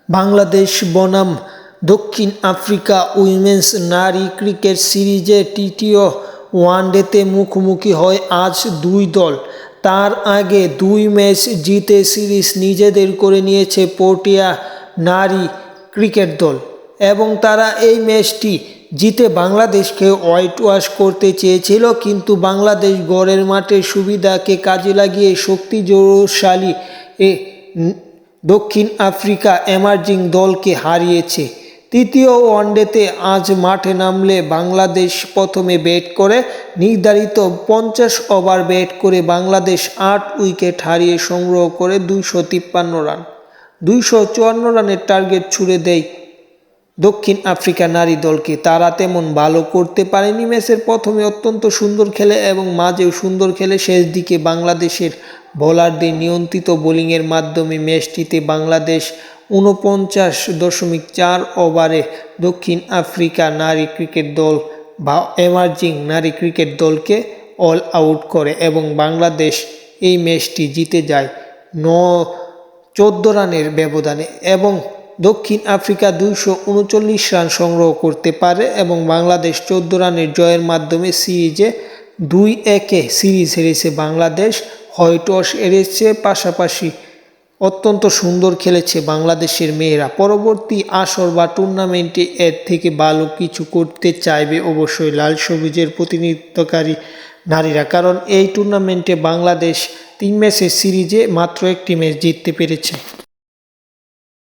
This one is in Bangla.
বাংলাদেশ বনাম দক্ষিণ আফ্রিকা উইমেন্স নারী ক্রিকেট সিরিজে তৃতীয় ওয়ানডেতে মুখোমুখি হয় আজ দুই দল। তার আগে দুই ম্যাচ জিতে সিরিজ নিজেদের করে নিয়েছে প্রোটিয়া নারী ক্রিকেট দল এবং তারা এই ম্যাচটি জিতে বাংলাদেশকে হোয়াইট ওয়াশ করতে চেয়েছিল, কিন্তু বাংলাদেশ গড়ের মাঠের সুবিধাকে কাজে লাগিয়ে শক্তিশালী দক্ষিণ আফ্রিকা এমার্জিং দলকে হারিয়েছে। তৃতীয় ওয়ানডেতে আজ মাঠে নামলে বাংলাদেশ প্রথমে ব্যাট করে। নির্ধারিত 50 ওভার ব্যাট করে বাংলাদেশ 8 উইকেট হারিয়ে সংগ্রহ করে 253 রান। 254 রানের টার্গেট ছুড়ে দেয় দক্ষিণ আফ্রিকা নারী দলকে। তারা তেমন ভালো করতে পারেনি। ম্যাচের প্রথমে অত্যন্ত সুন্দর খেলে এবং মাঝেও সুন্দর খেলে শেষ দিকে বাংলাদেশের বোলারদের নিয়ন্ত্রিত বোলিংয়ের মাধ্যমে ম্যাচটিতে বাংলাদেশ 49.4 ওভারে দক্ষিণ আফ্রিকা নারী ক্রিকেট দল বা এমার্জিং নারী ক্রিকেট দলকে অল আউট করে এবং বাংলাদেশ এই ম্যাচটি জিতে যায় 14 রানের ব্যবধানে এবং দক্ষিণ আফ্রিকা 239 রান সংগ্রহ করতে পারে এবং বাংলাদেশ 14 রানের জয়ের মাধ্যমে সিরিজে 2-1 সিরিজ হেরেছে। বাংলাদেশ হোয়াইট ওয়াশ হেরেছে, পাশাপাশি অত্যন্ত সুন্দর খেলেছে বাংলাদেশের মেয়েরা। পরবর্তী আসর বা টুর্নামেন্টে এর থেকে ভালো কিছু করতে চাইবে অবশ্যই লাল সবুজের প্রতিনিধিত্বকারী নারীরা, কারণ এই টুর্নামেন্টে বাংলাদেশ 3 ম্যাচের সিরিজে মাত্র একটি ম্যাচ জিততে পেরেছে।